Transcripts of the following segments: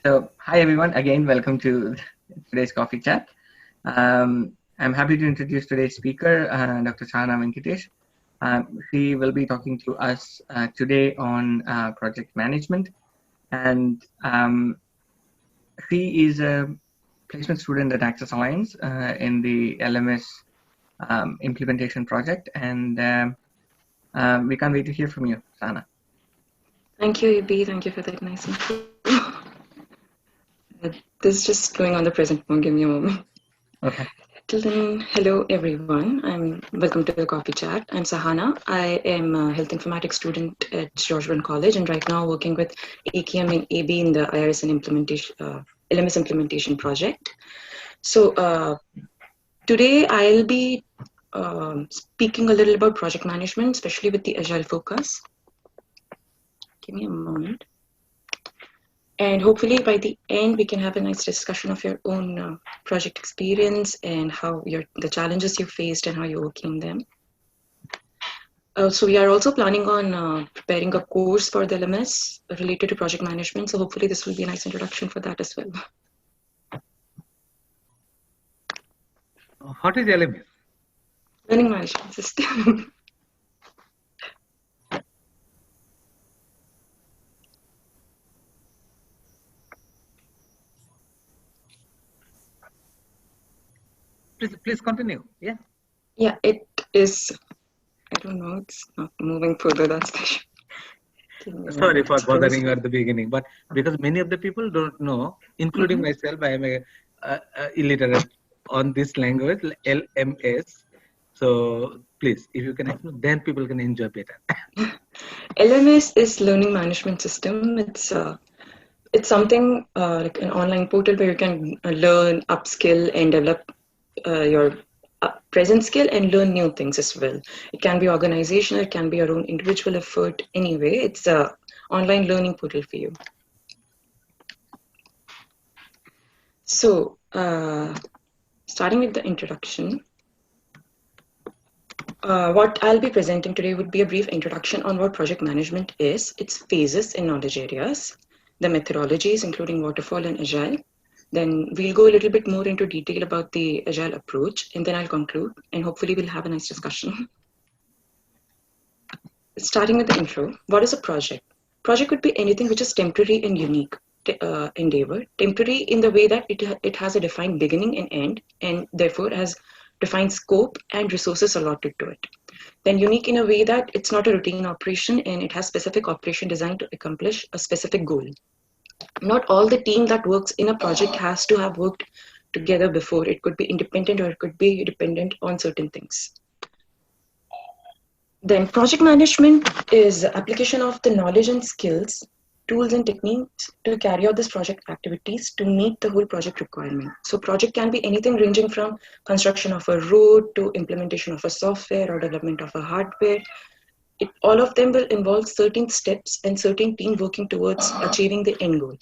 So, hi everyone, again, welcome to today's coffee chat. I'm happy to introduce today's speaker, Dr. Sahaana Venkatesh. She will be talking to us today on project management, and she is a placement student at Access Alliance in the LMS implementation project, and we can't wait to hear from you, Sahaana. Thank you, EB. Thank you for that nice intro. This is just going on the present phone. Give me a moment. Okay. Till then, hello everyone. Welcome to the coffee chat. I'm Sahaana. I am a Health Informatics student at George Brown College, and right now working with AKM and AB in the IRSN implementation, LMS implementation project. So today I'll be speaking a little about project management, especially with the agile focus. Give me a moment. And hopefully by the end, we can have a nice discussion of your own project experience and how the challenges you faced and how you're working them. So we are also planning on preparing a course for the LMS related to project management. So hopefully this will be a nice introduction for that as well. What is LMS? Learning management system. Please continue. Yeah. Yeah, it is. I don't know. It's not moving further. That's the Sorry for bothering you at the beginning, but because many of the people don't know, including myself, I am a illiterate on this language, LMS. So please, if you can explain, then people can enjoy better. LMS is learning management system. It's something like an online portal where you can learn, upskill, and develop your present skill and learn new things as well. It can be organizational, it can be your own individual effort. Anyway, it's a online learning portal for you. So, starting with the introduction, what I'll be presenting today would be a brief introduction on what project management is, its phases and knowledge areas, the methodologies, including waterfall and agile. Then we'll go a little bit more into detail about the agile approach, and then I'll conclude, and hopefully we'll have a nice discussion. Starting with the intro, what is a project? Project could be anything which is temporary and unique endeavor. Temporary in the way that it has a defined beginning and end, and therefore has defined scope and resources allotted to it. Then unique in a way that it's not a routine operation and it has specific operation designed to accomplish a specific goal. Not all the team that works in a project has to have worked together before. It could be independent or it could be dependent on certain things. Then project management is application of the knowledge and skills, tools and techniques to carry out this project activities to meet the whole project requirement. So project can be anything ranging from construction of a road to implementation of a software or development of a hardware. All of them will involve certain steps and certain team working towards achieving the end goal.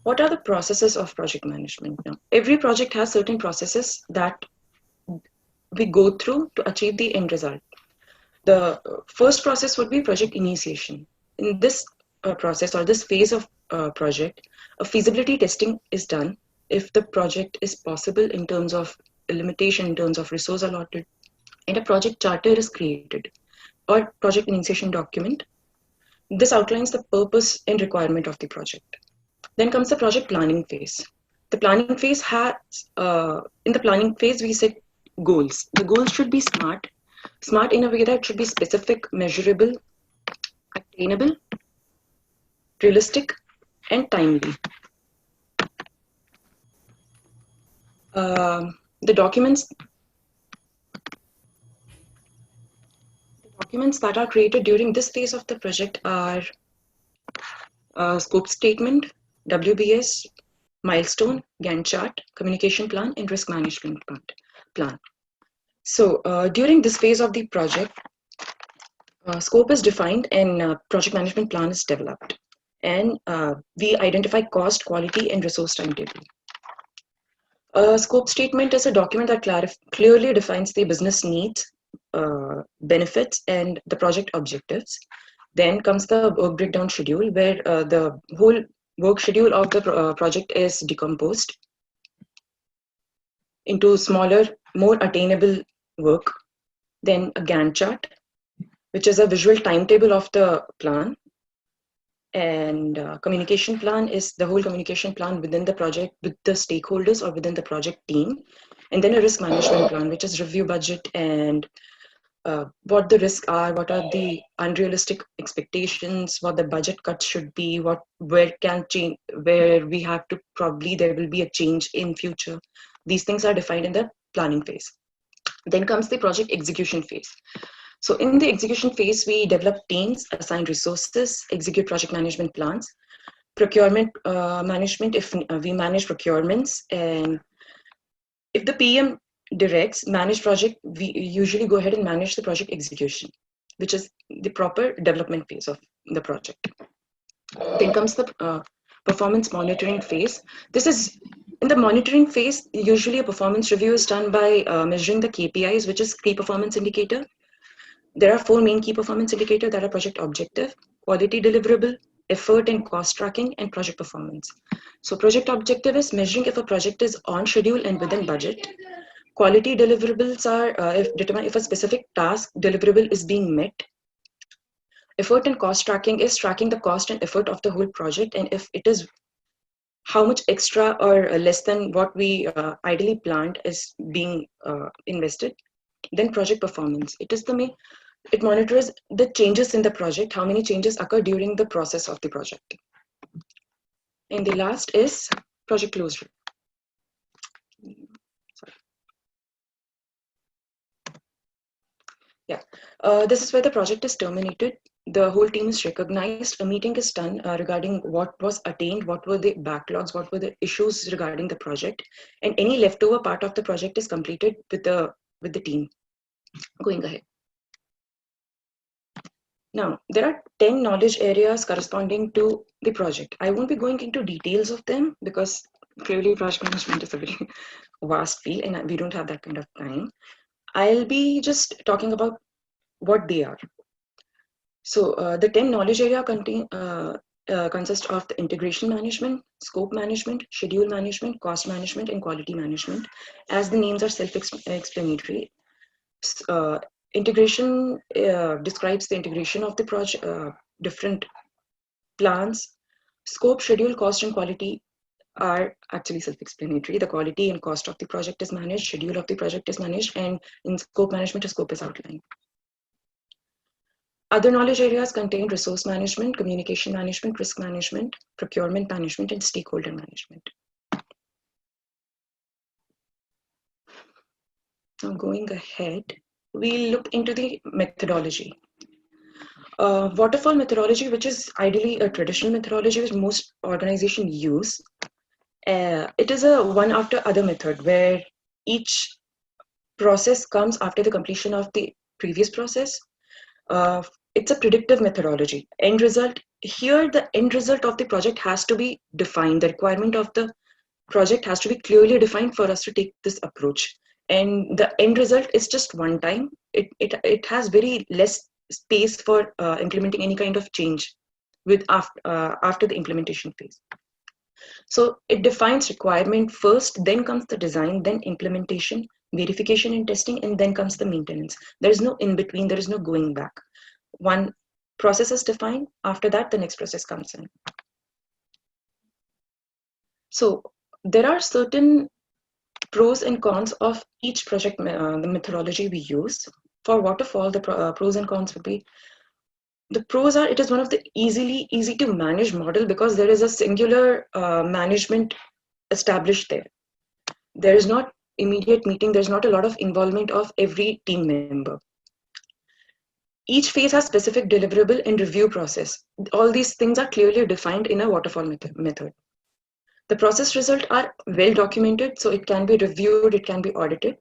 What are the processes of project management? Now, every project has certain processes that we go through to achieve the end result. The first process would be project initiation. In this process or this phase of project, a feasibility testing is done if the project is possible in terms of limitation, in terms of resource allotted, and a project charter is created or project initiation document. This outlines the purpose and requirement of the project. Then comes the project planning phase. The planning phase has, in the planning phase, we set goals. The goals should be smart in a way that should be specific, measurable, attainable, realistic, and timely. The documents that are created during this phase of the project are scope statement, WBS, milestone, Gantt chart, communication plan, and risk management plan. So during this phase of the project, scope is defined and project management plan is developed. And we identify cost, quality, and resource timetable. A scope statement is a document that clearly defines the business needs, benefits and the project objectives. Then comes the work breakdown schedule, where the whole work schedule of the project is decomposed into smaller, more attainable work. Then a Gantt chart, which is a visual timetable of the plan. And communication plan is the whole communication plan within the project with the stakeholders or within the project team. And then a risk management plan, which is review budget and what the risks are, what are the unrealistic expectations, what the budget cuts should be, where can change, where we have to probably there will be a change in future. These things are defined in the planning phase. Then comes the project execution phase. So in the execution phase, we develop teams, assign resources, execute project management plans, procurement management if we manage procurements, and if the PM directs manage project, we usually go ahead and manage the project execution, which is the proper development phase of the project. Then comes the performance monitoring phase. This is in the monitoring phase, usually a performance review is done by measuring the KPIs, which is key performance indicator. There are 4 main key performance indicators that are project objective, quality deliverable, effort and cost tracking, and project performance. So project objective is measuring if a project is on schedule and within budget. Quality deliverables are determine if a specific task deliverable is being met. Effort and cost tracking is tracking the cost and effort of the whole project, and if it is how much extra or less than what we ideally planned is being invested. Then project performance. It monitors the changes in the project, how many changes occur during the process of the project. And the last is project closure. Yeah, this is where the project is terminated. The whole team is recognized. A meeting is done regarding what was attained, what were the backlogs, what were the issues regarding the project, and any leftover part of the project is completed with the team. Going ahead. Now, there are 10 knowledge areas corresponding to the project. I won't be going into details of them because clearly project management is a very vast field and we don't have that kind of time. I'll be just talking about what they are. So the 10 knowledge area consist of the integration management, scope management, schedule management, cost management, and quality management. As the names are self-explanatory, integration describes the integration of the project, different plans. Scope, schedule, cost, and quality are actually self-explanatory. The quality and cost of the project is managed, schedule of the project is managed, and in scope management, a scope is outlined. Other knowledge areas contain resource management, communication management, risk management, procurement management, and stakeholder management. Now going ahead, we'll look into the methodology. Waterfall methodology, which is ideally a traditional methodology which most organizations use. It is a one after other method where each process comes after the completion of the previous process. It's a predictive methodology. End result, here the end result of the project has to be defined. The requirement of the project has to be clearly defined for us to take this approach. And the end result is just one time. It has very less space for implementing any kind of change with after the implementation phase. So it defines requirement first, then comes the design, then implementation, verification and testing, and then comes the maintenance. There is no in between, there is no going back. One process is defined, after that the next process comes in. So there are certain pros and cons of each project, the methodology we use. For waterfall, the pros and cons would be, the pros are it is one of the easy to manage model because there is a singular management established there. There is not immediate meeting, there's not a lot of involvement of every team member. Each phase has specific deliverable and review process. All these things are clearly defined in a waterfall method. The process results are well documented, so it can be reviewed, it can be audited.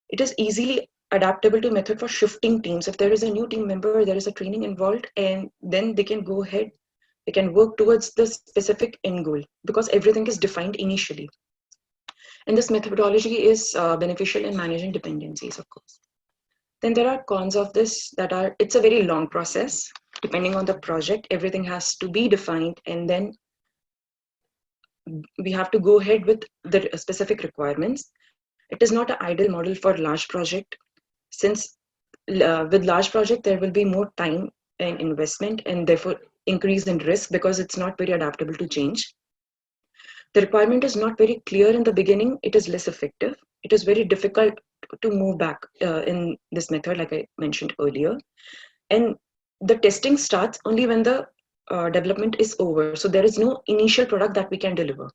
It is easily adaptable to method for shifting teams. If there is a new team member, there is a training involved, and then they can go ahead, they can work towards the specific end goal because everything is defined initially. And this methodology is beneficial in managing dependencies, of course. Then there are cons of this that are, it's a very long process. Depending on the project, everything has to be defined, and then we have to go ahead with the specific requirements. It is not an ideal model for large project, since with large project there will be more time and investment, and therefore increase in risk because it's not very adaptable to change. The requirement is not very clear in the beginning. It is less effective. It is very difficult to move back in this method, like I mentioned earlier. And the testing starts only when the development is over. So there is no initial product that we can deliver.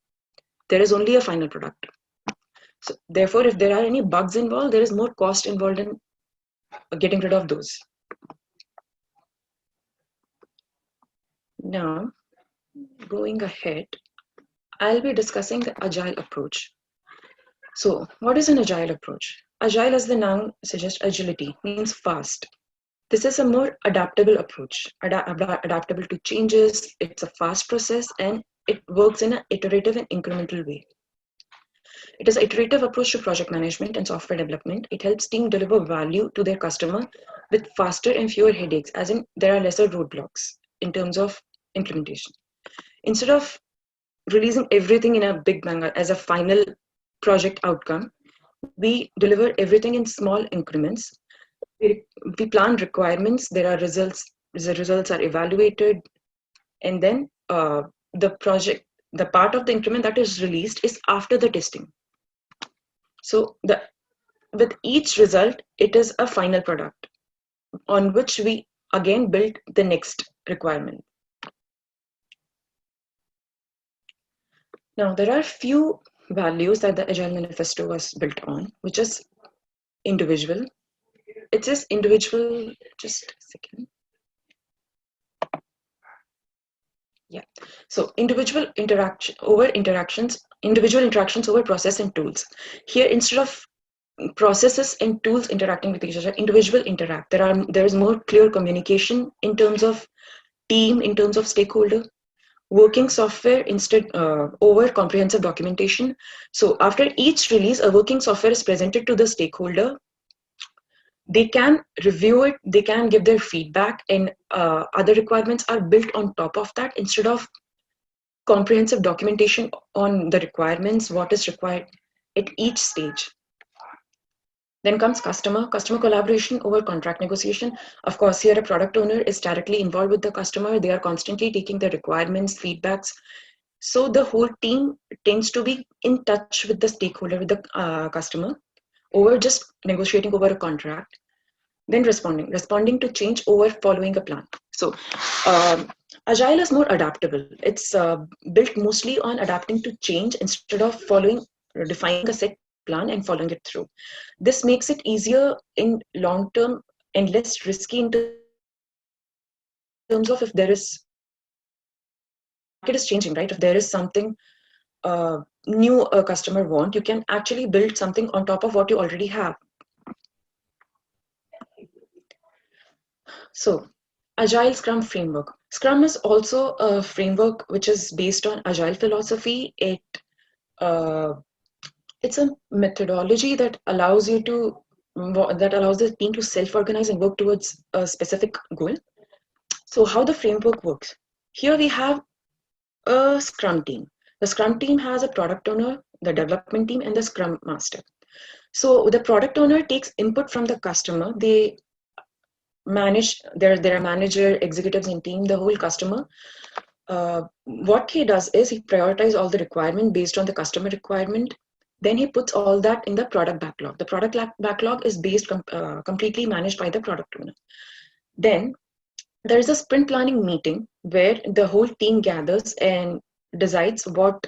There is only a final product. So therefore, if there are any bugs involved, there is more cost involved in getting rid of those. Now, going ahead, I'll be discussing the agile approach. So what is an agile approach? Agile, as the noun suggests, agility means fast. This is a more adaptable approach, adaptable to changes. It's a fast process, and it works in an iterative and incremental way. It is an iterative approach to project management and software development. It helps team deliver value to their customer with faster and fewer headaches, as in there are lesser roadblocks in terms of implementation. Instead of releasing everything in a big bang as a final project outcome, we deliver everything in small increments. We plan requirements, there are results, the results are evaluated, and then the part of the increment that is released is after the testing. So with each result, it is a final product on which we again build the next requirement. Now, there are few values that the Agile Manifesto was built on, which is individual. It says individual, just a second. Yeah. So individual interactions over process and tools. Here, instead of processes and tools interacting with each other, individual interact. There is more clear communication in terms of team, in terms of stakeholder. Working software instead over comprehensive documentation. So after each release, a working software is presented to the stakeholder. They can review it, they can give their feedback, and other requirements are built on top of that instead of comprehensive documentation on the requirements, what is required at each stage. Then comes customer collaboration over contract negotiation. Of course, here a product owner is directly involved with the customer. They are constantly taking the requirements, feedbacks. So the whole team tends to be in touch with the stakeholder, with the customer, over just negotiating over a contract. Then responding to change over following a plan. So Agile is more adaptable. It's built mostly on adapting to change instead of defining a set plan and following it through. This makes it easier in long term and less risky in terms of if there is, market is changing, right? If there is something new a customer want, you can actually build something on top of what you already have. So Agile Scrum framework. Scrum is also a framework which is based on Agile philosophy. It's a methodology that allows the team to self-organize and work towards a specific goal. So how the framework works? Here we have a Scrum team. The Scrum team has a product owner, the development team, and the Scrum master. So the product owner takes input from the customer. They manage their manager, executives, and team, the whole customer. What he does is he prioritizes all the requirement based on the customer requirement. Then he puts all that in the product backlog. The product backlog is completely managed by the product owner. Then there is a sprint planning meeting where the whole team gathers and decides what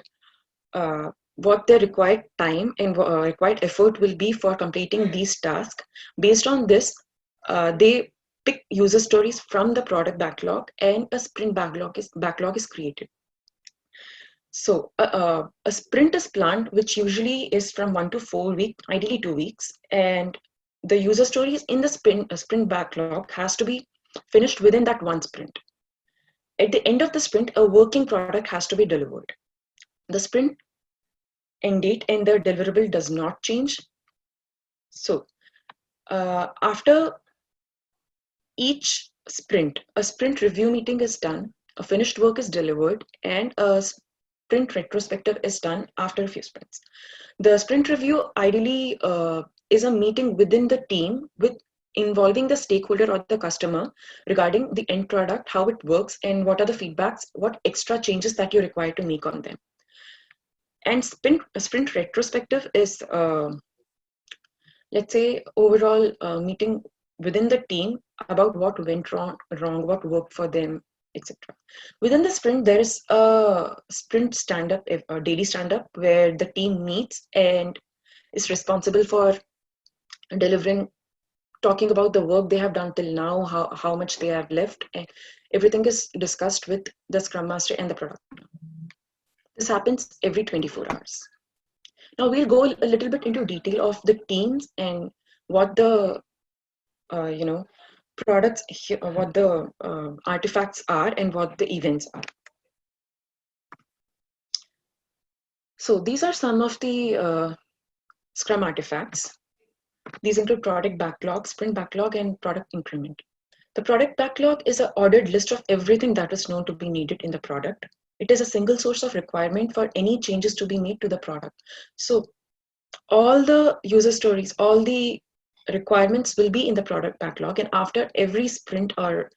their required time and required effort will be for completing these tasks. Based on this, they pick user stories from the product backlog, and a sprint backlog is created. So a sprint is planned, which usually is from 1 to 4 weeks, ideally 2 weeks, and the user stories in the sprint backlog has to be finished within that one sprint. At the end of the sprint, a working product has to be delivered. The sprint end date and the deliverable does not change. So After each sprint, a sprint review meeting is done, a finished work is delivered, and a sprint retrospective is done after a few sprints. The sprint review ideally is a meeting within the team with involving the stakeholder or the customer regarding the end product, how it works, and what are the feedbacks, what extra changes that you require to make on them. And sprint retrospective is, let's say, overall meeting within the team about what went wrong, what worked for them, etc. Within the sprint, there is a sprint stand-up, a daily stand-up, where the team meets and is responsible for delivering, talking about the work they have done till now, how much they have left, and everything is discussed with the Scrum Master and the product. This happens every 24 hours. Now we'll go a little bit into detail of the teams and what the products, what the artifacts are, and what the events are. So these are some of the Scrum artifacts. These include product backlog, sprint backlog, and product increment. The product backlog is an ordered list of everything that is known to be needed in the product. It is a single source of requirement for any changes to be made to the product. So all the user stories, all the requirements will be in the product backlog, and after every sprint or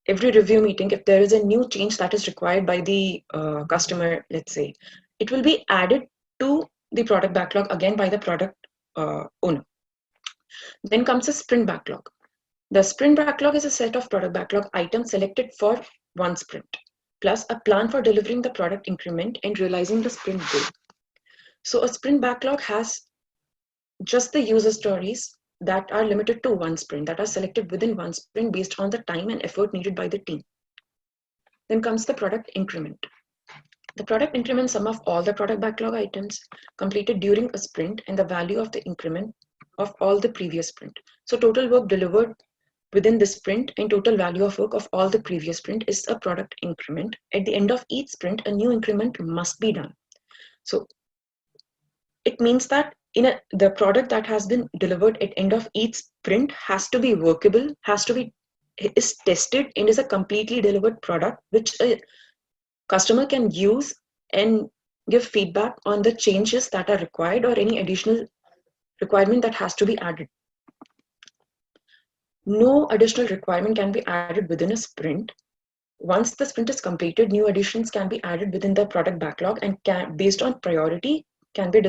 every review meeting, if there is a new change that is required by the customer, let's say, it will be added to the product backlog again by the product owner. Then comes the sprint backlog. The sprint backlog is a set of product backlog items selected for one sprint, plus a plan for delivering the product increment and realizing the sprint goal. So a sprint backlog has just the user stories that are limited to one sprint, that are selected within one sprint based on the time and effort needed by the team. Then comes the product increment. The product increment sum of all the product backlog items completed during a sprint and the value of the increment of all the previous sprint. So total work delivered within the sprint and total value of work of all the previous sprint is a product increment. At the end of each sprint, a new increment must be done. So it means that the product that has been delivered at end of each sprint has to be workable, is tested, and is a completely delivered product which a customer can use and give feedback on the changes that are required or any additional requirement that has to be added. No additional requirement can be added within a sprint. Once the sprint is completed, new additions can be added within the product backlog, and based on priority, it can be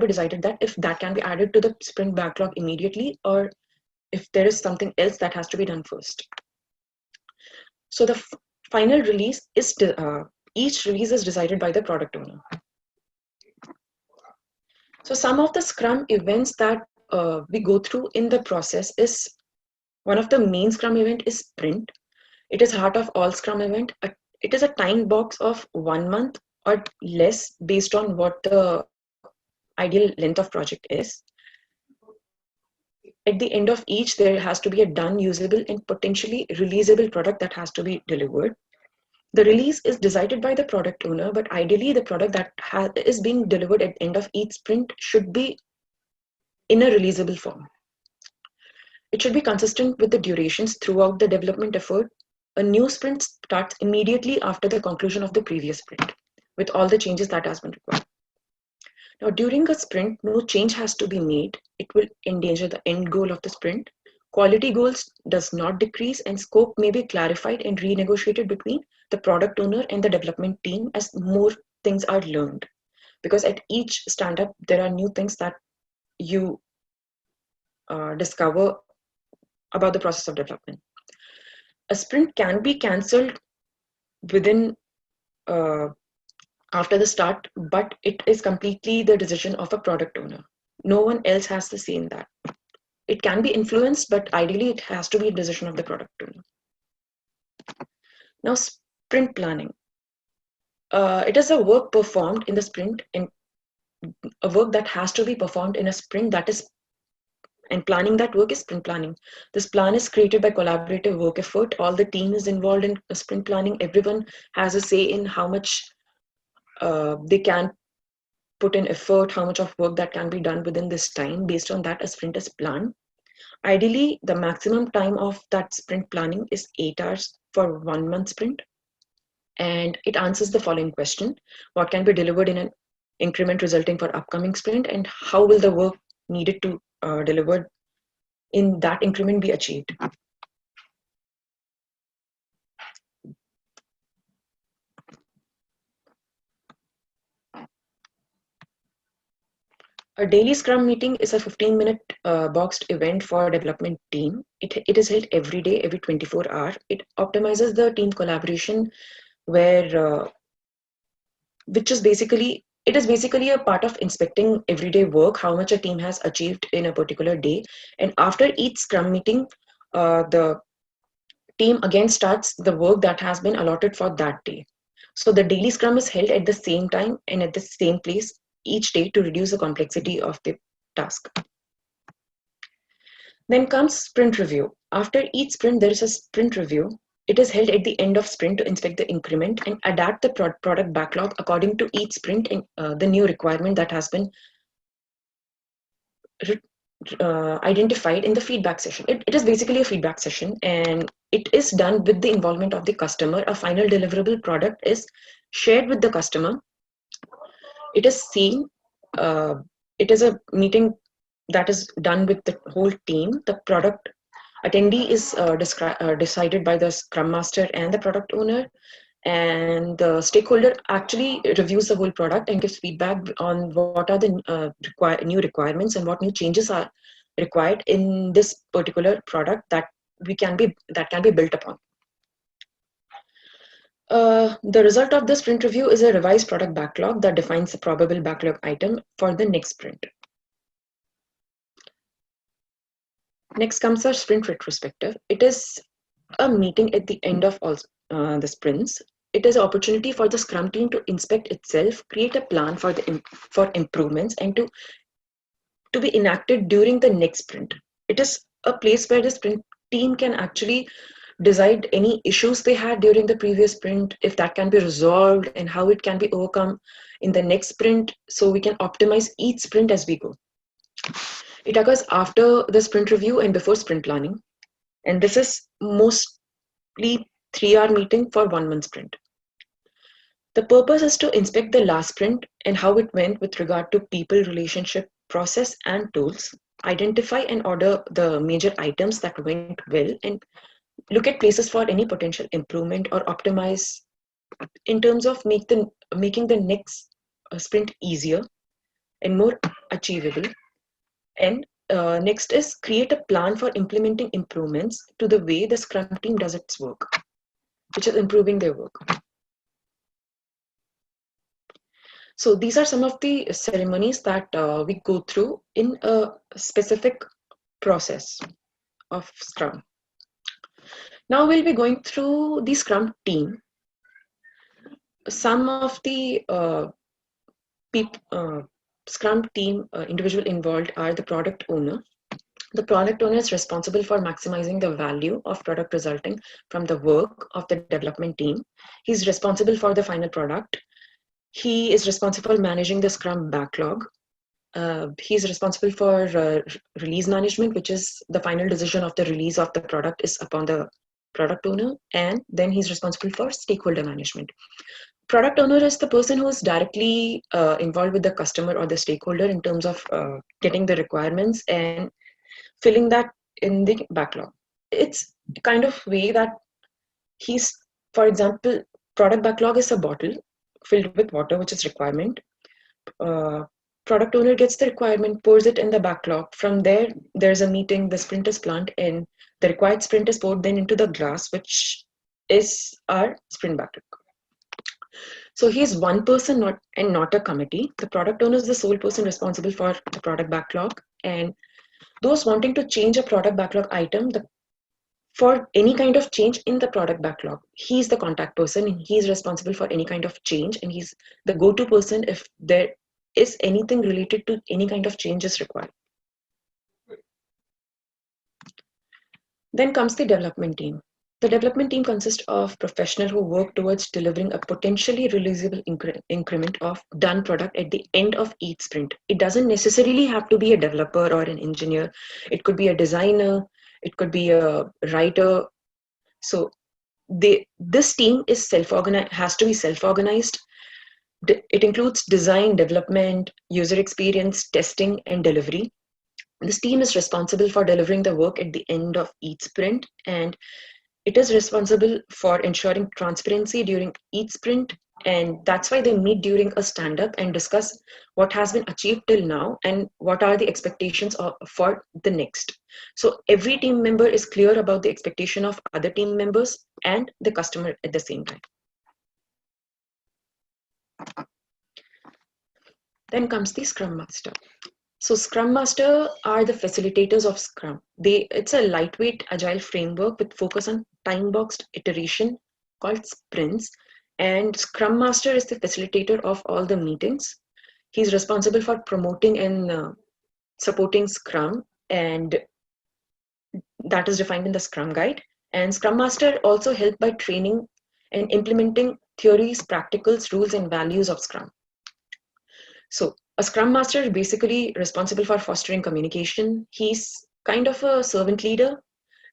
decided that if that can be added to the sprint backlog immediately, or if there is something else that has to be done first. So the final release is each release is decided by the product owner. So some of the Scrum events that we go through in the process is, one of the main Scrum event is sprint. It is heart of all Scrum event. It is a time box of 1 month or less based on what the ideal length of project is. At the end of each, there has to be a done, usable, and potentially releasable product that has to be delivered. The release is decided by the product owner, but ideally the product that is being delivered at the end of each sprint should be in a releasable form. It should be consistent with the durations throughout the development effort. A new sprint starts immediately after the conclusion of the previous sprint, with all the changes that has been required. Now, during a sprint, no change has to be made. It will endanger the end goal of the sprint. Quality goals does not decrease, and scope may be clarified and renegotiated between the product owner and the development team as more things are learned. Because at each stand-up, there are new things that you discover about the process of development. A sprint can be cancelled within after the start, but it is completely the decision of a product owner. No one else has to say in that. It can be influenced, but ideally it has to be a decision of the product owner. Now, sprint planning. It is a work performed in the sprint, and a work that has to be performed in a sprint, that is, and planning that work is sprint planning. This plan is created by collaborative work effort. All the team is involved in sprint planning. Everyone has a say in how much they can put in effort, how much of work that can be done within this time. Based on that, a sprint is planned. Ideally, the maximum time of that sprint planning is 8 hours for 1 month sprint. And it answers the following question: what can be delivered in an increment resulting for upcoming sprint, and how will the work needed to deliver in that increment be achieved? A daily Scrum meeting is a 15-minute boxed event for development team. It is held every day, every 24 hours. It optimizes the team collaboration, where which is basically it is basically a part of inspecting everyday work, how much a team has achieved in a particular day. And after each Scrum meeting, the team again starts the work that has been allotted for that day. So the daily Scrum is held at the same time and at the same place each day to reduce the complexity of the task. Then comes sprint review. After each sprint, there is a sprint review. It is held at the end of sprint to inspect the increment and adapt the product backlog according to each sprint and the new requirement that has been identified in the feedback session. It is basically a feedback session, and it is done with the involvement of the customer. A final deliverable product is shared with the customer. It is seen. It is a meeting that is done with the whole team. The product attendee is decided by the Scrum Master and the product owner, and the stakeholder actually reviews the whole product and gives feedback on what are the new requirements and what new changes are required in this particular product that can be built upon. The result of the sprint review is a revised product backlog that defines the probable backlog item for the next sprint. Next comes our sprint retrospective. It is a meeting at the end of all the sprints. It is an opportunity for the Scrum team to inspect itself, create a plan for improvements, and to be enacted during the next sprint. It is a place where the sprint team can actually decide any issues they had during the previous sprint, if that can be resolved, and how it can be overcome in the next sprint, so we can optimize each sprint as we go. It occurs after the sprint review and before sprint planning, and this is mostly 3-hour meeting for 1 month sprint. The purpose is to inspect the last sprint and how it went with regard to people, relationship, process, and tools, identify and order the major items that went well, and look at places for any potential improvement or optimize in terms of making the next sprint easier and more achievable. And next is create a plan for implementing improvements to the way the Scrum team does its work, which is improving their work. So these are some of the ceremonies that we go through in a specific process of Scrum. Now we'll be going through the Scrum team. Some of the Scrum team individual involved are the product owner. The product owner is responsible for maximizing the value of product resulting from the work of the development team. He's responsible for the final product. He is responsible for managing the Scrum backlog. He's responsible for release management, which is the final decision of the release of the product is upon the product owner. And then he's responsible for stakeholder management. Product owner is the person who is directly involved with the customer or the stakeholder in terms of getting the requirements and filling that in the backlog. It's kind of way that for example, product backlog is a bottle filled with water, which is requirement. Product owner gets the requirement, pours it in the backlog. From there, there's a meeting, the sprint is planned, and the required sprint is poured then into the glass, which is our sprint backlog. So he's one person not a committee. The product owner is the sole person responsible for the product backlog, and those wanting to change a product backlog item, for any kind of change in the product backlog, he's the contact person and he's responsible for any kind of change, and he's the go-to person if there is anything related to any kind of change is required. Then comes the development team. The development team consists of professionals who work towards delivering a potentially realizable increment of done product at the end of each sprint. It doesn't necessarily have to be a developer or an engineer. It could be a designer. It could be a writer. So this team is self-organized, has to be self-organized. It includes design, development, user experience, testing, and delivery. This team is responsible for delivering the work at the end of each sprint, and it is responsible for ensuring transparency during each sprint, and that's why they meet during a stand-up and discuss what has been achieved till now and what are the expectations for the next. So every team member is clear about the expectation of other team members and the customer at the same time. Then comes the Scrum Master. So Scrum Master are the facilitators of Scrum. It's a lightweight agile framework with focus on time-boxed iteration called sprints. And Scrum Master is the facilitator of all the meetings. He's responsible for promoting and supporting Scrum, and that is defined in the Scrum Guide. And Scrum Master also help by training and implementing theories, practicals, rules, and values of Scrum. So a Scrum Master is basically responsible for fostering communication. He's kind of a servant leader.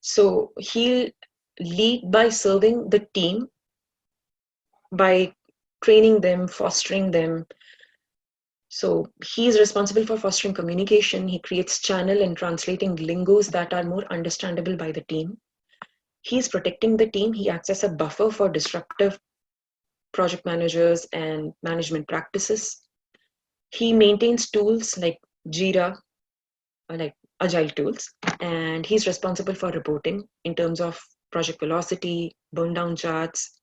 So he'll lead by serving the team, by training them, fostering them. So he's responsible for fostering communication. He creates channel and translating lingos that are more understandable by the team. He's protecting the team. He acts as a buffer for disruptive project managers and management practices. He maintains tools like Jira, like agile tools, and he's responsible for reporting in terms of project velocity, burn down charts.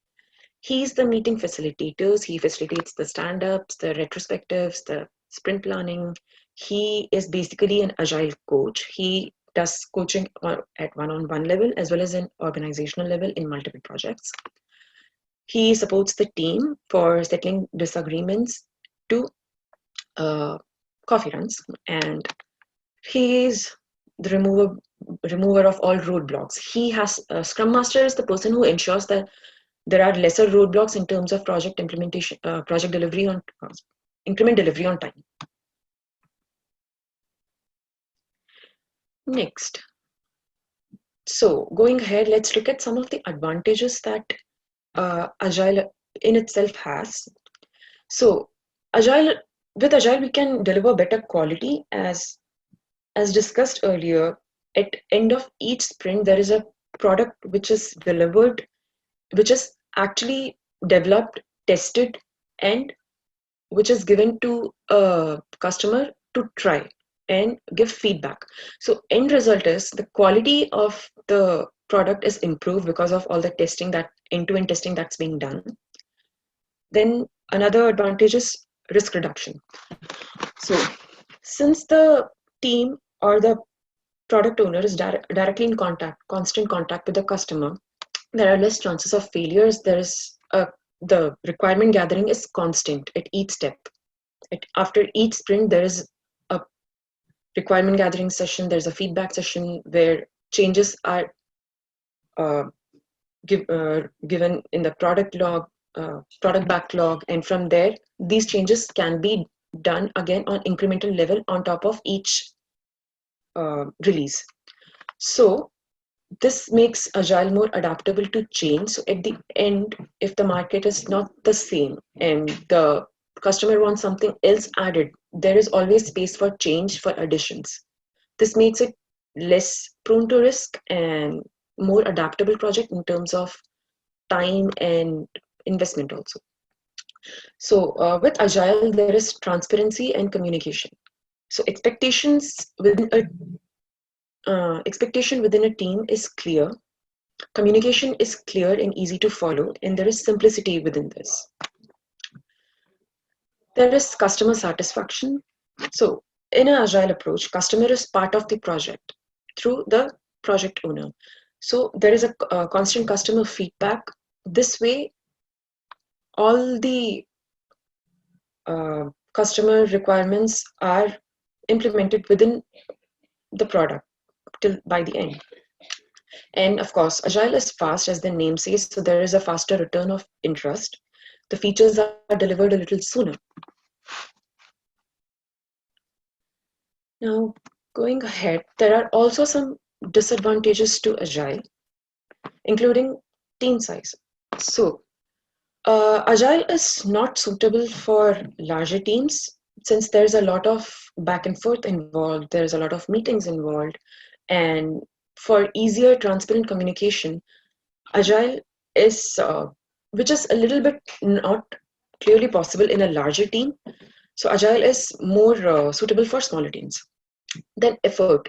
He's the meeting facilitators. He facilitates the stand-ups, the retrospectives, the sprint planning. He is basically an agile coach. He does coaching at one-on-one level as well as an organizational level in multiple projects. He supports the team for settling disagreements to coffee runs, and he is the remover of all roadblocks. He has Scrum Master is the person who ensures that there are lesser roadblocks in terms of project implementation, project delivery on increment delivery on time. Next, so going ahead, let's look at some of the advantages that Agile in itself has. So with Agile, we can deliver better quality as discussed earlier. At end of each sprint, there is a product which is delivered, which is actually developed, tested, and which is given to a customer to try and give feedback. So end result is the quality of the product is improved because of all the testing, that end-to-end testing that's being done. Then another advantage is risk reduction. So since the team or the product owner is directly in constant contact with the customer, there are less chances of failures. The requirement gathering is constant at each step. After each sprint, there is a requirement gathering session. There's a feedback session where changes are given in the product backlog, and from there, these changes can be done again on incremental level on top of each release. So this makes Agile more adaptable to change. So at the end, if the market is not the same and the customer wants something else added, there is always space for change, for additions. This makes it less prone to risk and more adaptable project in terms of time and investment also. So with Agile, there is transparency and communication. So expectation within a team is clear. Communication is clear and easy to follow, and there is simplicity within this. There is customer satisfaction. So in an Agile approach, customer is part of the project through the project owner. So there is a constant customer feedback. This way, all the customer requirements are implemented within the product till by the end. And of course, Agile is fast, as the name says, so there is a faster return of interest. The features are delivered a little sooner. Now, going ahead, there are also some disadvantages to Agile, including team size. So, Agile is not suitable for larger teams since there's a lot of back and forth involved, there's a lot of meetings involved, and for easier, transparent communication, Agile is, which is a little bit not clearly possible in a larger team. So, Agile is more suitable for smaller teams. Then, effort.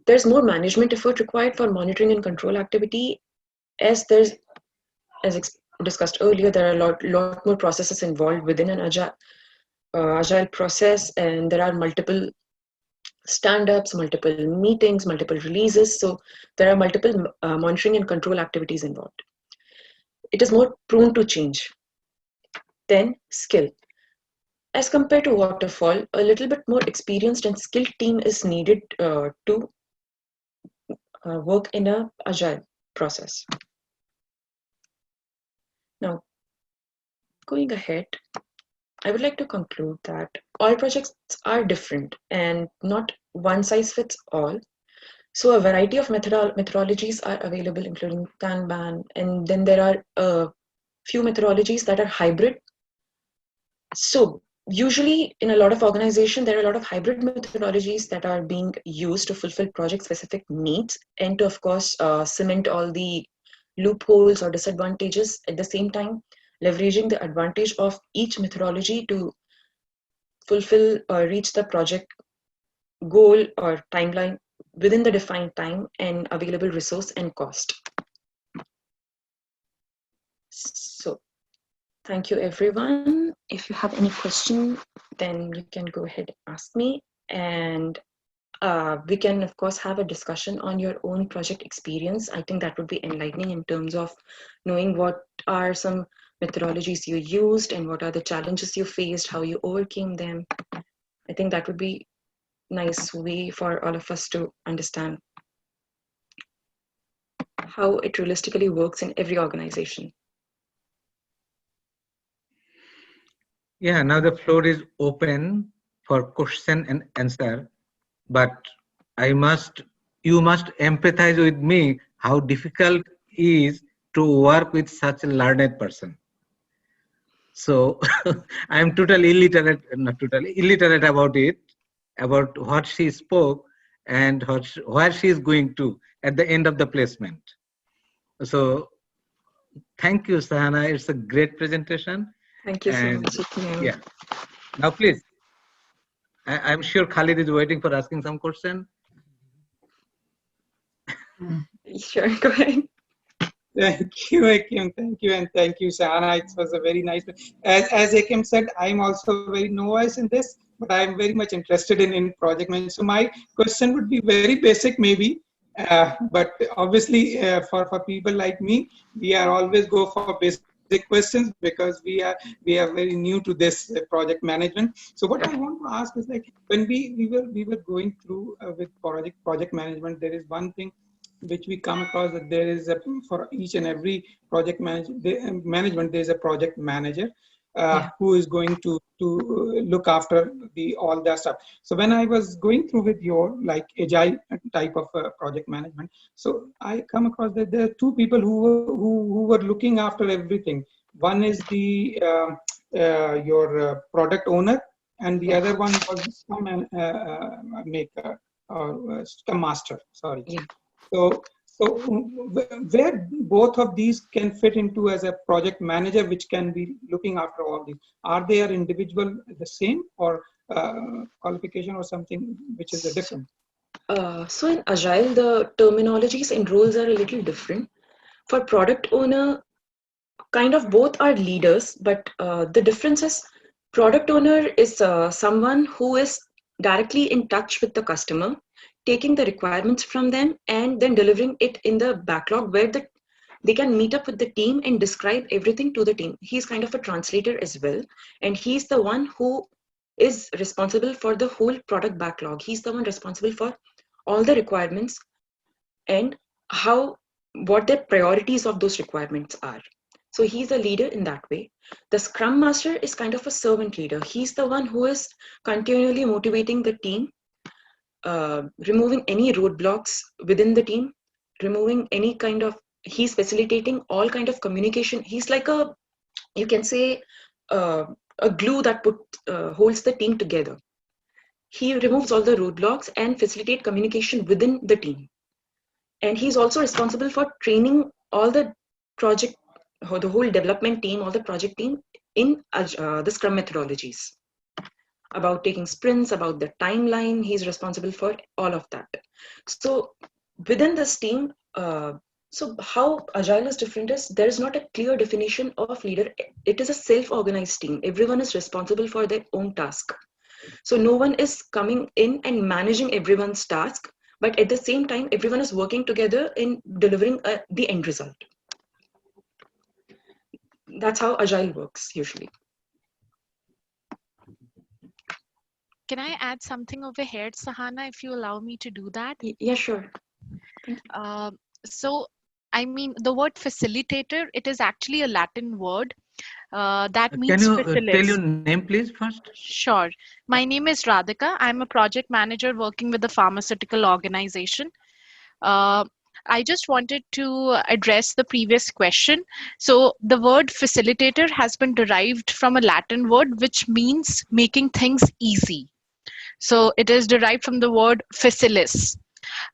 There's more management effort required for monitoring and control activity, as there's, as discussed earlier, there are a lot more processes involved within an agile process, and there are multiple stand-ups, multiple meetings, multiple releases. So there are multiple monitoring and control activities involved. It is more prone to change. Then skill. As compared to waterfall, a little bit more experienced and skilled team is needed to work in a agile process. Now, going ahead, I would like to conclude that all projects are different and not one size fits all. So a variety of methodologies are available, including Kanban, and then there are a few methodologies that are hybrid. So usually in a lot of organizations, there are a lot of hybrid methodologies that are being used to fulfill project-specific needs and to, of course, cement all the loopholes or disadvantages at the same time, leveraging the advantage of each methodology to fulfill or reach the project goal or timeline within the defined time and available resource and cost. So thank you, everyone. If you have any question, then you can go ahead and ask me. And we can, of course, have a discussion on your own project experience. I think that would be enlightening in terms of knowing what are some methodologies you used and what are the challenges you faced, how you overcame them. I think that would be a nice way for all of us to understand how it realistically works in every organization. Yeah, now the floor is open for question and answer, but you must empathize with me how difficult it is to work with such a learned person. So I am totally illiterate, not totally illiterate about it, about what she spoke and where she is going to at the end of the placement. So thank you, Sahaana. It's a great presentation. Thank you so much. Yeah. Now, please. I'm sure Khalid is waiting for asking some question. Sure, go ahead. Thank you, Akim. Thank you, and thank you, Sahaana. It was a very nice. As Akim said, I'm also very novice in this, but I'm very much interested in project management. So my question would be very basic, maybe, but obviously for people like me, we are always go for basic questions because we are very new to this project management. So what I want to ask is, like, when we were going through with project management, there is one thing which we come across, that there is for each and every project management there is a project manager who is going to look after all that stuff. So when I was going through with your like agile type of project management, so I come across that there are two people who were looking after everything. One is the your product owner, and the other one was the Scrum maker or Scrum master. Sorry. Yeah. So where both of these can fit into as a project manager, which can be looking after all these, are they individual the same, or qualification or something which is different? So in Agile, the terminologies and roles are a little different. For product owner, kind of both are leaders, but the difference is product owner is someone who is directly in touch with the customer, taking the requirements from them and then delivering it in the backlog where they can meet up with the team and describe everything to the team. He's kind of a translator as well, and he's the one who is responsible for the whole product backlog. He's the one responsible for all the requirements and how what the priorities of those requirements are. So he's a leader in that way. The Scrum Master is kind of a servant leader. He's the one who is continually motivating the team, removing any roadblocks within the team, removing any kind of, he's facilitating all kind of communication. He's like a, you can say, a glue that holds the team together. He removes all the roadblocks and facilitate communication within the team. And he's also responsible for training all the project, the whole development team, all the project team in the Scrum methodologies, about taking sprints, about the timeline. He's responsible for all of that. So within this team, so how Agile is different is there is not a clear definition of leader. It is a self-organized team. Everyone is responsible for their own task. So no one is coming in and managing everyone's task, but at the same time, everyone is working together in delivering the end result. That's how Agile works usually. Can I add something over here, Sahaana, if you allow me to do that? Yeah, sure. So, I mean, the word facilitator, it is actually a Latin word that means Can you facilities. tell your name, please, first? Sure. My name is Radhika. I'm a project manager working with a pharmaceutical organization. I just wanted to address the previous question. So the word facilitator has been derived from a Latin word which means making things easy. So it is derived from the word facilis.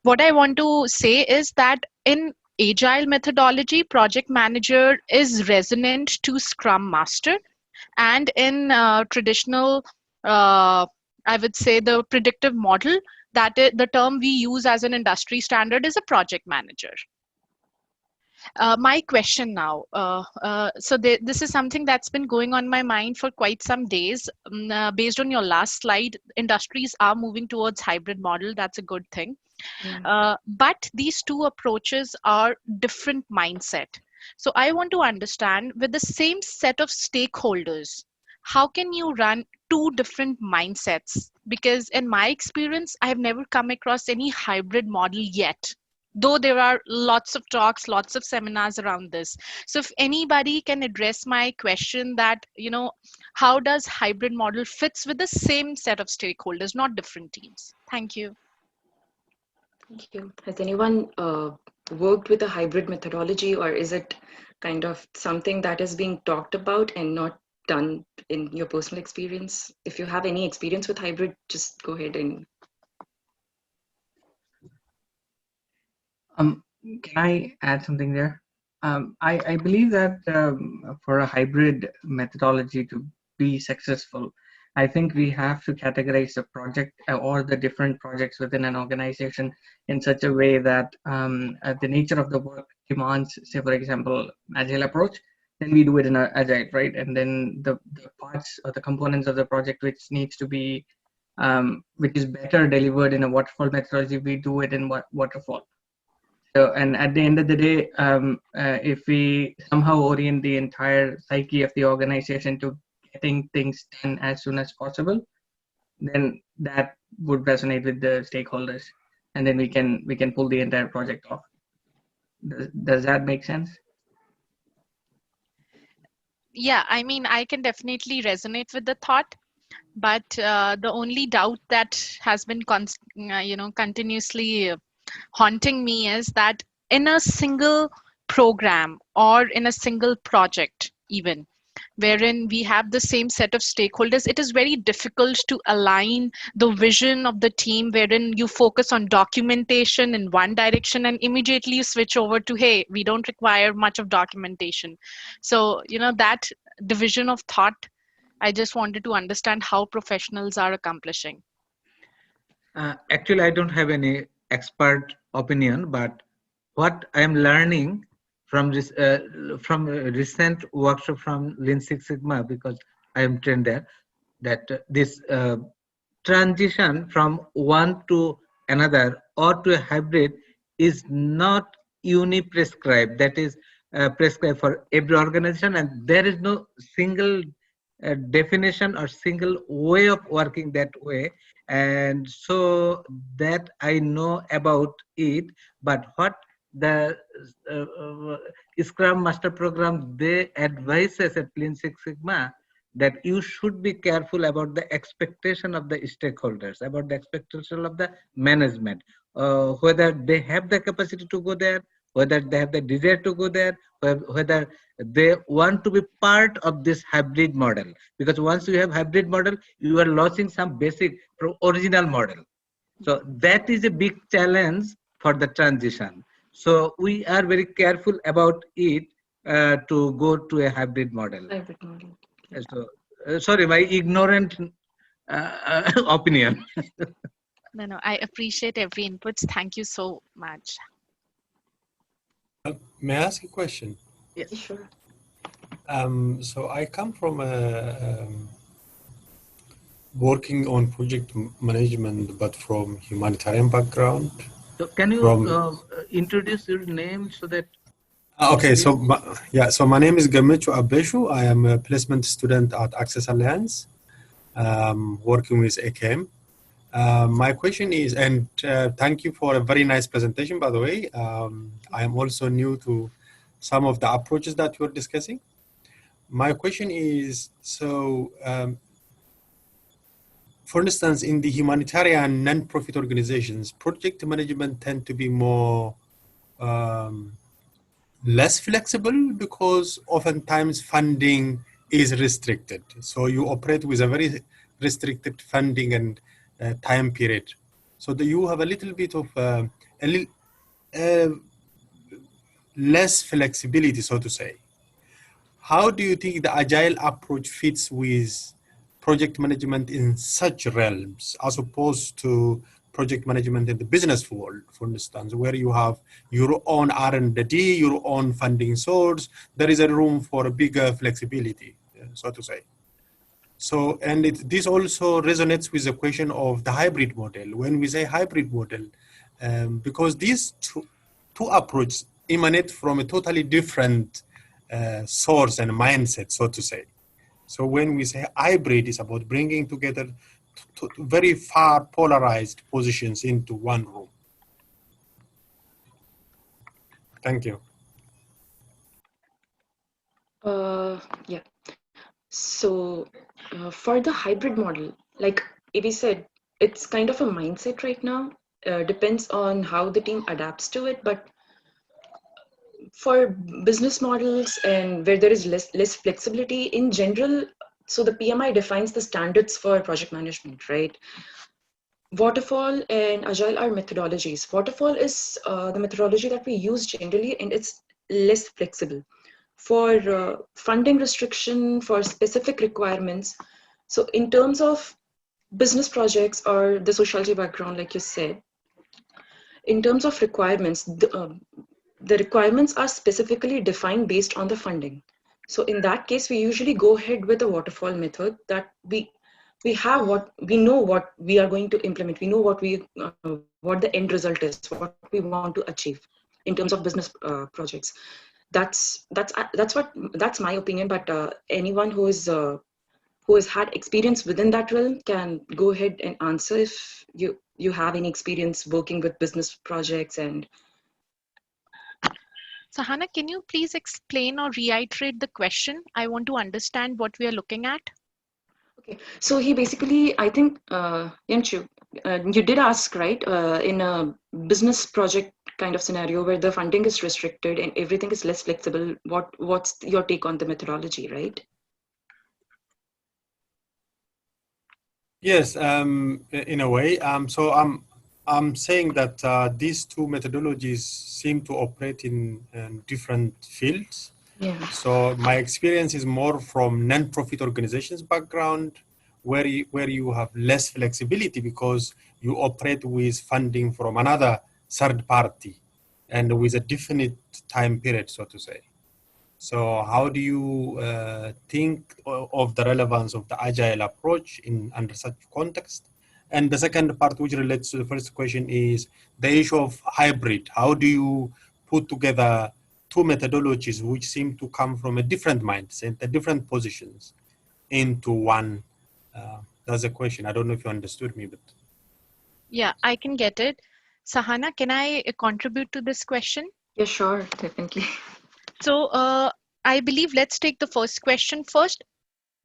What I want to say is that in agile methodology, project manager is resonant to Scrum Master, and in traditional, I would say the predictive model, that is the term we use as an industry standard is a project manager. My question now, this is something that's been going on my mind for quite some days. Based on your last slide, industries are moving towards hybrid model. That's a good thing. But these two approaches are different mindset. So I want to understand, with the same set of stakeholders, how can you run two different mindsets? Because in my experience, I have never come across any hybrid model yet, though there are lots of talks, lots of seminars around this. So if anybody can address my question that, how does hybrid model fits with the same set of stakeholders, not different teams? Thank you. Thank you. Has anyone worked with a hybrid methodology, or is it kind of something that is being talked about and not done in your personal experience? If you have any experience with hybrid, just go ahead and. Can I add something there? I believe that for a hybrid methodology to be successful, I think we have to categorize the project or the different projects within an organization in such a way that the nature of the work demands, say, for example, agile approach, then we do it in agile, right? And then the parts or the components of the project which needs to be, which is better delivered in a waterfall methodology, we do it in waterfall. So, and at the end of the day, if we somehow orient the entire psyche of the organization to getting things done as soon as possible, then that would resonate with the stakeholders, and then we can pull the entire project off. Does that make sense? Yeah, I mean, I can definitely resonate with the thought, but the only doubt that has been continuously haunting me is that in a single program or in a single project, even wherein we have the same set of stakeholders, it is very difficult to align the vision of the team, wherein you focus on documentation in one direction and immediately you switch over to, hey, we don't require much of documentation. So, that division of thought, I just wanted to understand how professionals are accomplishing. Actually, I don't have any expert opinion, but what I'm learning from this from a recent workshop from Lean Six Sigma, because I am trained there, that this transition from one to another or to a hybrid is not uni-prescribed. That is prescribed for every organization, and there is no single definition or single way of working that way. And so that I know about it, but what the Scrum Master Program, they advise us at Lean Six Sigma that you should be careful about the expectation of the stakeholders, about the expectation of the management, whether they have the capacity to go there, whether they have the desire to go there, whether they want to be part of this hybrid model. Because once you have hybrid model, you are losing some basic original model. So that is a big challenge for the transition. So we are very careful about it to go to a hybrid model. Hybrid model. Yeah. So, sorry, my ignorant opinion. No, I appreciate every input. Thank you so much. May I ask a question? Yes. Sure. So I come from working on project management, but from humanitarian background. So can you introduce your name so that? Okay, so so my name is Gamechu Abeshu. I am a placement student at Access Alliance, working with AKM. My question is, and thank you for a very nice presentation, by the way. I am also new to some of the approaches that you're discussing. My question is, so for instance, in the humanitarian non-profit organizations, project management tend to be more less flexible because oftentimes funding is restricted. So you operate with a very restricted funding and time period. So you have a little bit of less flexibility, so to say. How do you think the agile approach fits with project management in such realms, as opposed to project management in the business world, for instance, where you have your own R&D, your own funding source? There is a room for a bigger flexibility, so to say. So, and this also resonates with the question of the hybrid model. When we say hybrid model, because these two approaches emanate from a totally different source and mindset, so to say. So when we say hybrid, it's about bringing together very far polarized positions into one room. Thank you. Yeah. So for the hybrid model, like Ibi said, it's kind of a mindset right now. Depends on how the team adapts to it. But for business models and where there is less flexibility in general, so the PMI defines the standards for project management, right? Waterfall and Agile are methodologies. Waterfall is the methodology that we use generally, and it's less flexible. For funding restriction, for specific requirements. So in terms of business projects or the sociology background, like you said, in terms of requirements, the requirements are specifically defined based on the funding. So in that case, we usually go ahead with the waterfall method, that we have we know what we are going to implement. We know what the end result is, what we want to achieve in terms of business projects. That's my opinion. But anyone who has had experience within that realm can go ahead and answer if you have any experience working with business projects. And Sahaana, can you please explain or reiterate the question? I want to understand what we are looking at. okay, so he basically, I think, Yamchu, you did ask, right, in a business project kind of scenario where the funding is restricted and everything is less flexible, what's your take on the methodology, right? Yes, in a way. So I'm saying that these two methodologies seem to operate in different fields. Yeah. So my experience is more from non-profit organizations background, where you have less flexibility because you operate with funding from another third party and with a definite time period, so to say. So how do you think of the relevance of the agile approach under such context? And the second part, which relates to the first question, is the issue of hybrid. How do you put together two methodologies which seem to come from a different mindset, a different positions, into one? That's a question. I don't know if you understood me, but Yeah, I can get it. Sahaana, can I contribute to this question? Yeah, sure, definitely. So I believe let's take the first question first.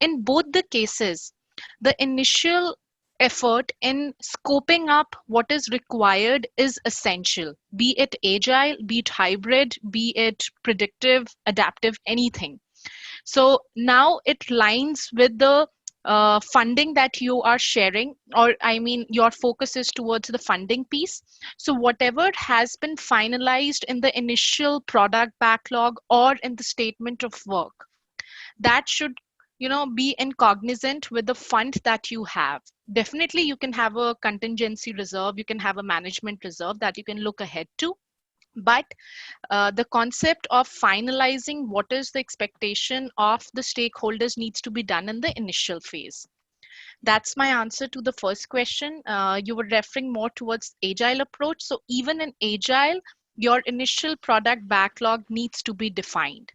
In both the cases, the initial effort in scoping up what is required is essential, be it agile, be it hybrid, be it predictive, adaptive, anything. So now it lines with the funding that you are sharing, or I mean, your focus is towards the funding piece. So whatever has been finalized in the initial product backlog or in the statement of work, that should be in cognizant with the fund that you have. Definitely you can have a contingency reserve, you can have a management reserve that you can look ahead to, but the concept of finalizing what is the expectation of the stakeholders needs to be done in the initial phase. That's my answer to the first question. You were referring more towards agile approach. So even in agile, your initial product backlog needs to be defined.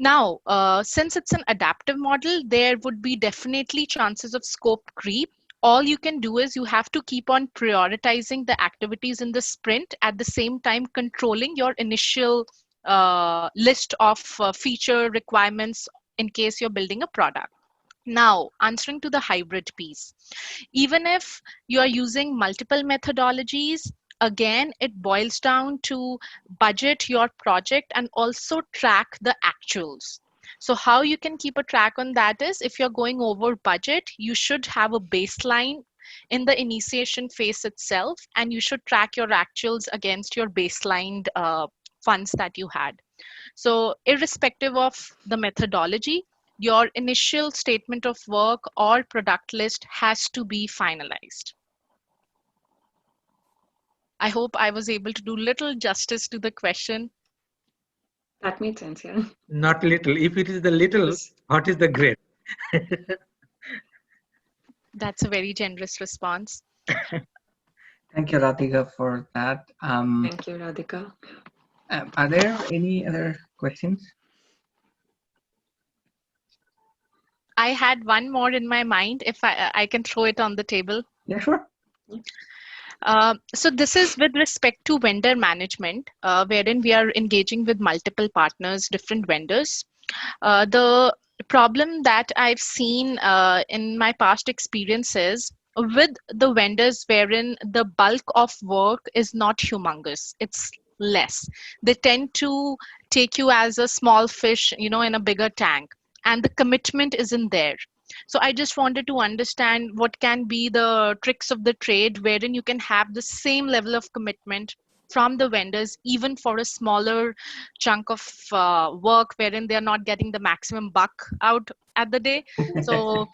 Now, since it's an adaptive model, there would be definitely chances of scope creep. All you can do is you have to keep on prioritizing the activities in the sprint, at the same time controlling your initial list of feature requirements in case you're building a product. Now, answering to the hybrid piece, even if you are using multiple methodologies, again, it boils down to budget your project and also track the actuals. So how you can keep a track on that is, if you're going over budget, you should have a baseline in the initiation phase itself, and you should track your actuals against your baseline funds that you had. So irrespective of the methodology, your initial statement of work or product list has to be finalized. I hope I was able to do little justice to the question. That made sense, yeah. Not little. If it is the little, Yes. what is the great? That's a very generous response. Thank you, Radhika, for that. Thank you, Radhika. Are there any other questions? I had one more in my mind, if I can throw it on the table. Yeah, sure. So this is with respect to vendor management, wherein we are engaging with multiple partners, different vendors. The problem that I've seen in my past experiences with the vendors, wherein the bulk of work is not humongous, it's less. They tend to take you as a small fish, in a bigger tank, and the commitment isn't there. So I just wanted to understand what can be the tricks of the trade wherein you can have the same level of commitment from the vendors, even for a smaller chunk of work wherein they're not getting the maximum buck out at the day. So,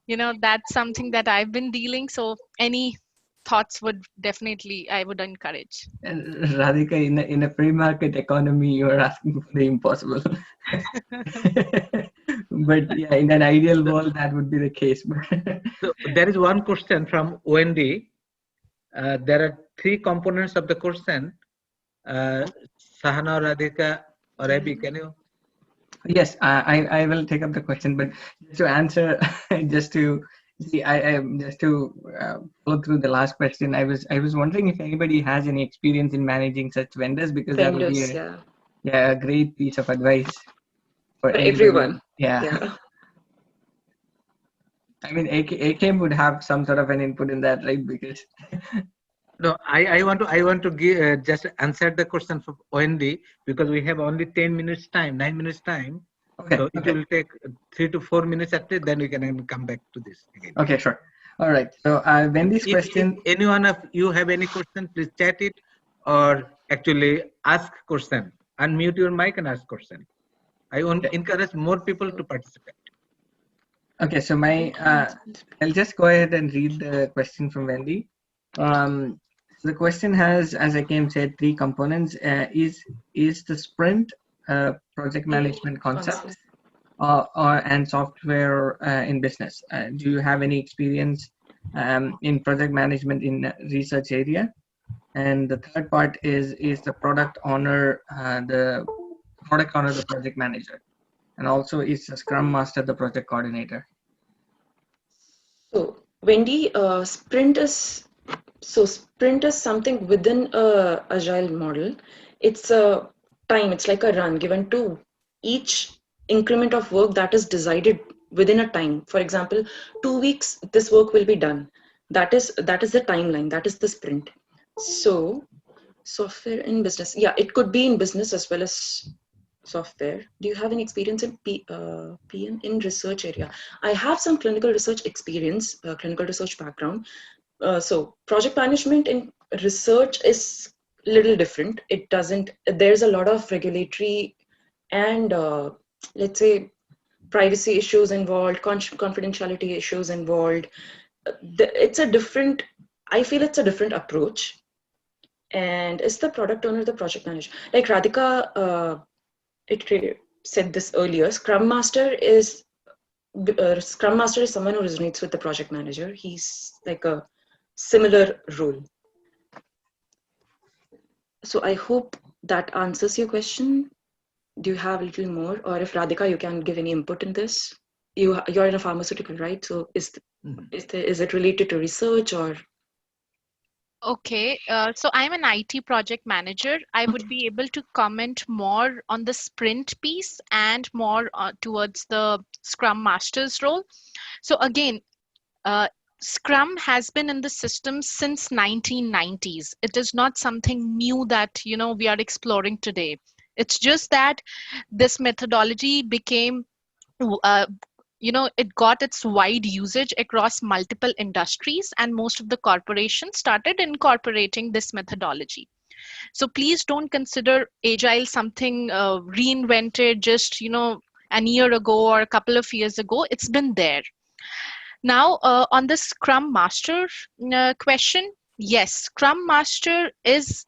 that's something that I've been dealing. So any thoughts would definitely, I would encourage. Radhika, in a free market economy, you are asking for the impossible. But yeah, in an ideal world, that would be the case. So there is one question from Wendy. There are three components of the question. Sahana, Radhika, or Abby, can you? Yes, I will take up the question, but just to answer, just to see, I just to follow through the last question. I was wondering if anybody has any experience in managing such vendors, because that would be Vendors, a great piece of advice for for anybody. everyone. Yeah. I mean, AKM would have some sort of an input in that, right? Because No, I want to give just answer the question for Wendy, because we have only 10 minutes time, 9 minutes time. okay, So it will take 3 to 4 minutes at least, then we can come back to this again. Okay, sure. All right. So Wendy's question. If any one of you have any question, please chat it or actually ask question. Unmute your mic and ask question. I want to encourage more people to participate. Okay, so I'll just go ahead and read the question from Wendy. So the question has, as AKM said, three components. Is the sprint project management concept and software in business? Do you have any experience in project management in research area? And the third part is the product owner the project manager, and also is the scrum master the project coordinator? So Wendy, sprint is something within a agile model. it's a time, it's like a run given to each increment of work that is decided within a time. For example, 2 weeks, this work will be done. That is the timeline, that is the sprint. So software in business, yeah, it could be in business as well as software. Do you have any experience in PM in research area? I have some clinical research experience, clinical research background. So project management in research is a little different. It doesn't, there's a lot of regulatory and let's say privacy issues involved, confidentiality issues involved. It's a different, I feel it's a different approach. And is the product owner the project manager? Like Radhika said this earlier, Scrum Master is someone who resonates with the project manager. He's like a similar role. So I hope that answers your question. Do you have a little more? Or if Radhika, you can give any input in this? You're in a pharmaceutical, right? So is it related to research or? Okay, so I'm an IT project manager. I would be able to comment more on the sprint piece and more towards the Scrum Master's role. So again, Scrum has been in the system since 1990s. It is not something new that we are exploring today. It's just that this methodology became it got its wide usage across multiple industries, and most of the corporations started incorporating this methodology. So please don't consider agile something reinvented just an year ago or a couple of years ago. It's been there. Now on the Scrum Master question, yes, Scrum Master is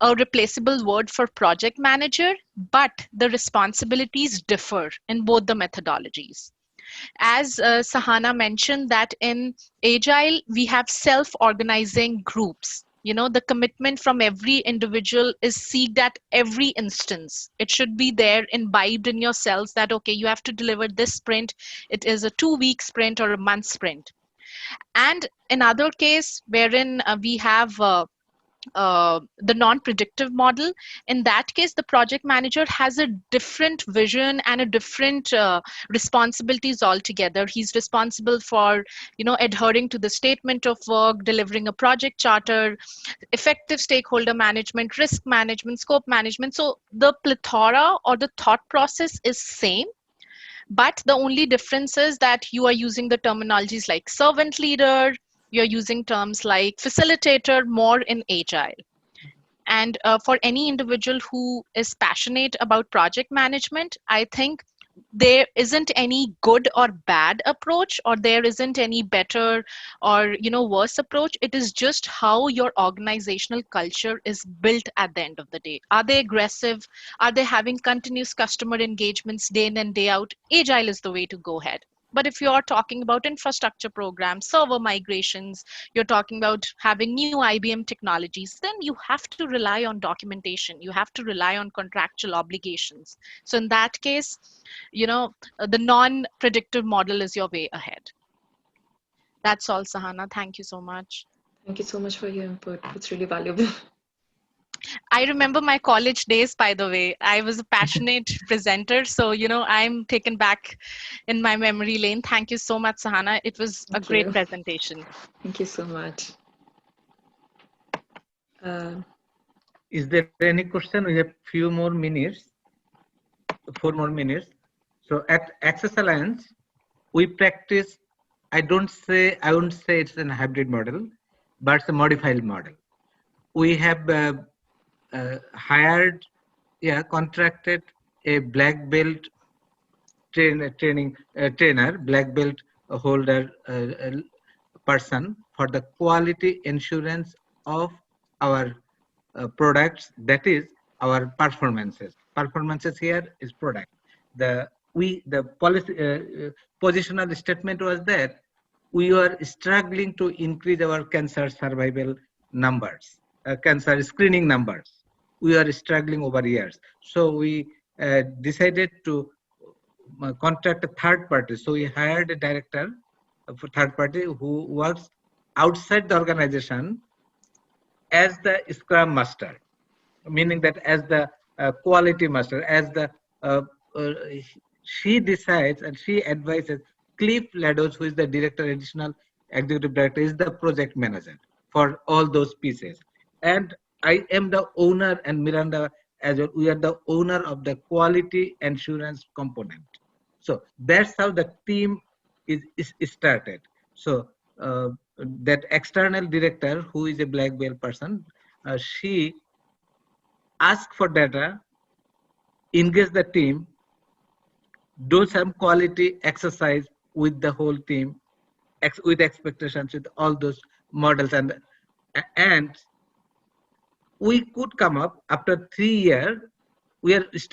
a replaceable word for project manager, but the responsibilities differ in both the methodologies. As Sahaana mentioned, that in Agile, we have self-organizing groups. The commitment from every individual is seeked at every instance. It should be there imbibed in yourselves that, okay, you have to deliver this sprint. It is a 2-week sprint or a month sprint. And another case wherein we have the non-predictive model. In that case, the project manager has a different vision and a different responsibilities altogether. He's responsible for, adhering to the statement of work, delivering a project charter, effective stakeholder management, risk management, scope management. So the plethora or the thought process is same. But the only difference is that you are using the terminologies like servant leader, you're using terms like facilitator more in Agile. And for any individual who is passionate about project management, I think there isn't any good or bad approach, or there isn't any better or worse approach. It is just how your organizational culture is built at the end of the day. Are they aggressive? Are they having continuous customer engagements day in and day out? Agile is the way to go ahead. But if you're talking about infrastructure programs, server migrations, you're talking about having new IBM technologies, then you have to rely on documentation. You have to rely on contractual obligations. So in that case, the non-predictive model is your way ahead. That's all, Sahaana. Thank you so much. Thank you so much for your input. It's really valuable. I remember my college days, by the way. I was a passionate presenter. So, I'm taken back in my memory lane. Thank you so much, Sahaana. It was a great presentation. Thank you so much. Is there any question? We have few more minutes, 4 more minutes. So at Access Alliance, we practice, I wouldn't say it's a hybrid model, but it's a modified model. We have contracted a black belt trainer, black belt holder person for the quality assurance of our products, that is our performances. Performances here is product. The policy positional statement was that we were struggling to increase our cancer survival numbers, cancer screening numbers. We are struggling over years. So we decided to contract a third party. So we hired a director for third party who works outside the organization as the Scrum Master. meaning that as the quality master, as the uh, she decides and she advises. Cliff Lados, who is the director, additional executive director, is the project manager for all those pieces. And I am the owner, and Miranda as well, we are the owner of the quality assurance component. So that's how the team is started. So that external director, who is a black belt person, she asked for data, engage the team, do some quality exercise with the whole team, with expectations, with all those models, and we could come up after 3 years. We are this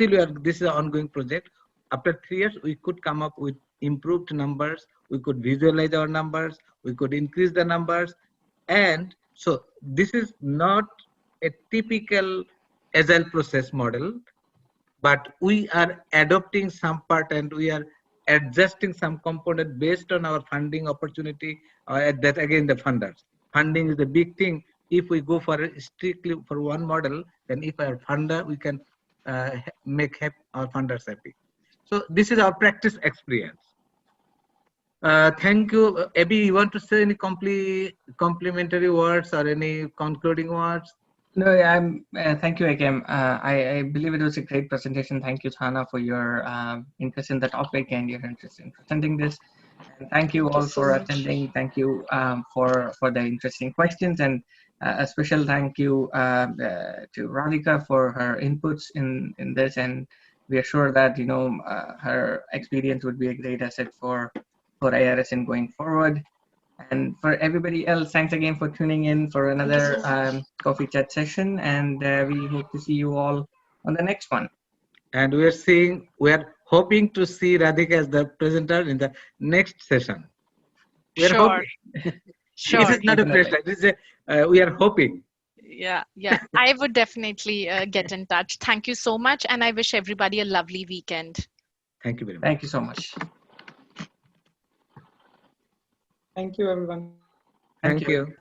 is an ongoing project. After 3 years, we could come up with improved numbers. We could visualize our numbers. We could increase the numbers. And so this is not a typical agile process model, but we are adopting some part and we are adjusting some component based on our funding opportunity. That again, the funders. Funding is the big thing. If we go for strictly for one model, then if our funder, we can make our funders happy. So this is our practice experience. Thank you. Abby, you want to say any complimentary words or any concluding words? No, thank you, Akem. I believe it was a great presentation. Thank you, Sahaana, for your interest in the topic and your interest in presenting this. And thank you all for attending. Thank you for the interesting questions, and a special thank you to Radhika for her inputs in this. And we are sure that her experience would be a great asset for IRSN going forward. And for everybody else, thanks again for tuning in for another coffee chat session. And we hope to see you all on the next one. And we are hoping to see Radhika as the presenter in the next session. We are hoping. Sure. This is not a pressure. This is we are hoping. Yeah. I would definitely get in touch. Thank you so much. And I wish everybody a lovely weekend. Thank you very much. Thank you so much. Thank you, everyone. Thank you.